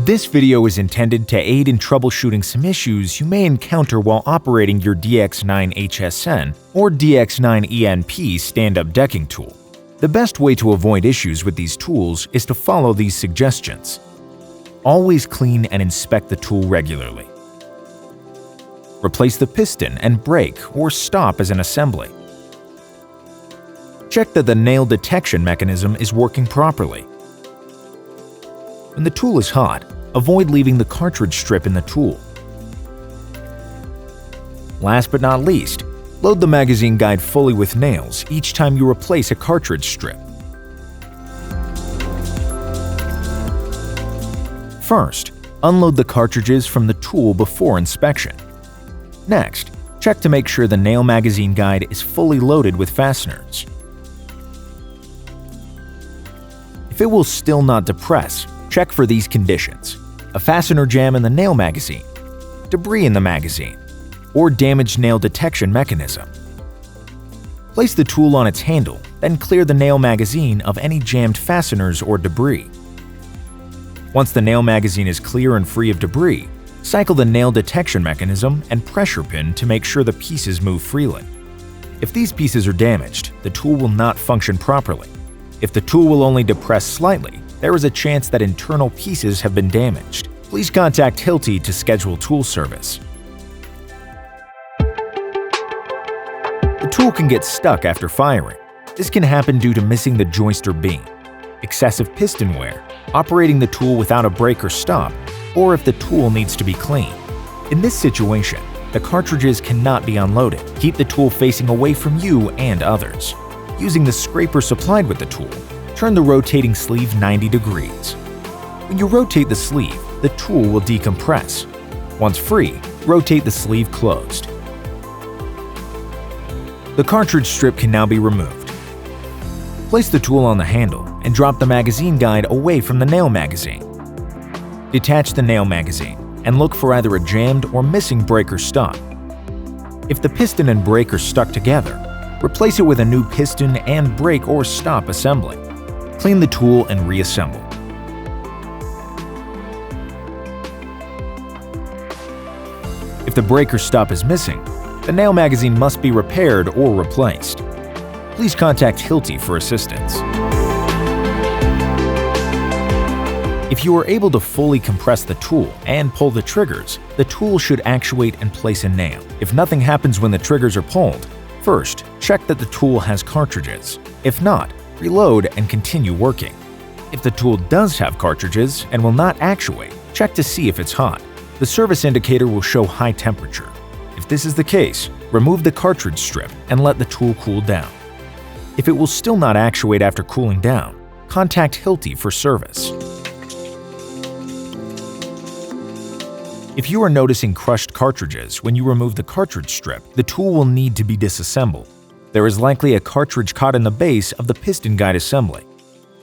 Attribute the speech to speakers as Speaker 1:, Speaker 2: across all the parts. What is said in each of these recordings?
Speaker 1: This video is intended to aid in troubleshooting some issues you may encounter while operating your DX9HSN or DX9ENP stand-up decking tool. The best way to avoid issues with these tools is to follow these suggestions. Always clean and inspect the tool regularly. Replace the piston and brake or stop as an assembly. Check that the nail detection mechanism is working properly. When the tool is hot, avoid leaving the cartridge strip in the tool. Last but not least, load the magazine guide fully with nails each time you replace a cartridge strip. First, unload the cartridges from the tool before inspection. Next, check to make sure the nail magazine guide is fully loaded with fasteners. If it will still not depress, check for these conditions: a fastener jam in the nail magazine, debris in the magazine, or damaged nail detection mechanism. Place the tool on its handle, then clear the nail magazine of any jammed fasteners or debris. Once the nail magazine is clear and free of debris, cycle the nail detection mechanism and pressure pin to make sure the pieces move freely. If these pieces are damaged, the tool will not function properly. If the tool will only depress slightly, there is a chance that internal pieces have been damaged. Please contact Hilti to schedule tool service. The tool can get stuck after firing. This can happen due to missing the joist or beam, excessive piston wear, operating the tool without a brake or stop, or if the tool needs to be cleaned. In this situation, the cartridges cannot be unloaded. Keep the tool facing away from you and others. Using the scraper supplied with the tool, turn the rotating sleeve 90 degrees. When you rotate the sleeve, the tool will decompress. Once free, rotate the sleeve closed. The cartridge strip can now be removed. Place the tool on the handle and drop the magazine guide away from the nail magazine. Detach the nail magazine and look for either a jammed or missing brake or stop. If the piston and brake are stuck together, replace it with a new piston and brake or stop assembly. Clean the tool and reassemble. If the brake or stop is missing, the nail magazine must be repaired or replaced. Please contact Hilti for assistance. If you are able to fully compress the tool and pull the triggers, the tool should actuate and place a nail. If nothing happens when the triggers are pulled, first, check that the tool has cartridges. If not, reload and continue working. If the tool does have cartridges and will not actuate, check to see if it's hot. The service indicator will show high temperature. If this is the case, remove the cartridge strip and let the tool cool down. If it will still not actuate after cooling down, contact Hilti for service. If you are noticing crushed cartridges when you remove the cartridge strip, the tool will need to be disassembled. There is likely a cartridge caught in the base of the piston guide assembly.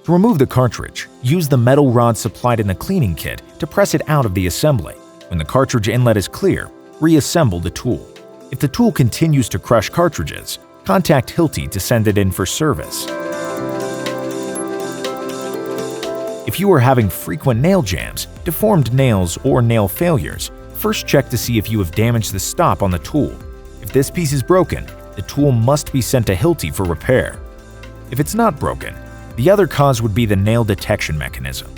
Speaker 1: To remove the cartridge, use the metal rod supplied in the cleaning kit to press it out of the assembly. When the cartridge inlet is clear, reassemble the tool. If the tool continues to crush cartridges, contact Hilti to send it in for service. If you are having frequent nail jams, deformed nails, or nail failures, first check to see if you have damaged the stop on the tool. If this piece is broken, the tool must be sent to Hilti for repair. If it's not broken, the other cause would be the nail detection mechanism.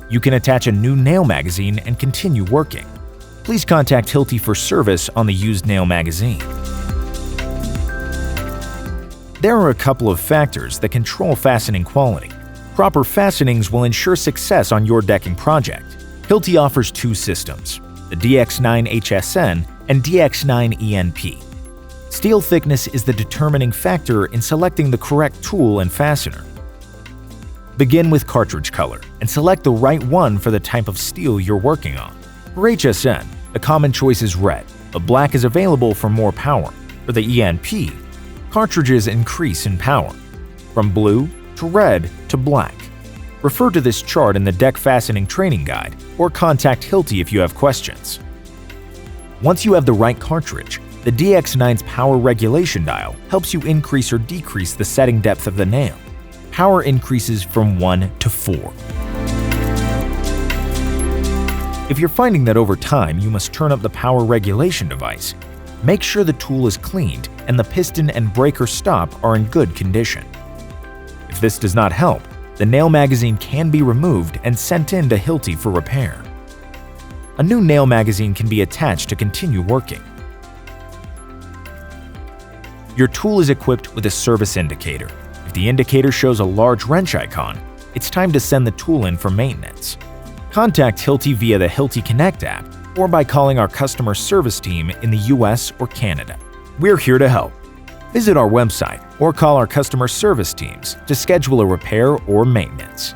Speaker 1: You can attach a new nail magazine and continue working. Please contact Hilti for service on the used nail magazine. There are a couple of factors that control fastening quality. Proper fastenings will ensure success on your decking project. Hilti offers two systems, the DX9HSN and DX9ENP. Steel thickness is the determining factor in selecting the correct tool and fastener. Begin with cartridge color and select the right one for the type of steel you're working on. For HSN, the common choice is red, but black is available for more power. For the ENP, cartridges increase in power, from blue to red to black. Refer to this chart in the deck fastening training guide or contact Hilti if you have questions. Once you have the right cartridge, the DX9's power regulation dial helps you increase or decrease the setting depth of the nail. Power increases from 1 to 4. If you're finding that over time you must turn up the power regulation device, make sure the tool is cleaned and the piston and breaker stop are in good condition. If this does not help, the nail magazine can be removed and sent in to Hilti for repair. A new nail magazine can be attached to continue working. Your tool is equipped with a service indicator. If the indicator shows a large wrench icon, it's time to send the tool in for maintenance. Contact Hilti via the Hilti Connect app or by calling our customer service team in the US or Canada. We're here to help. Visit our website or call our customer service teams to schedule a repair or maintenance.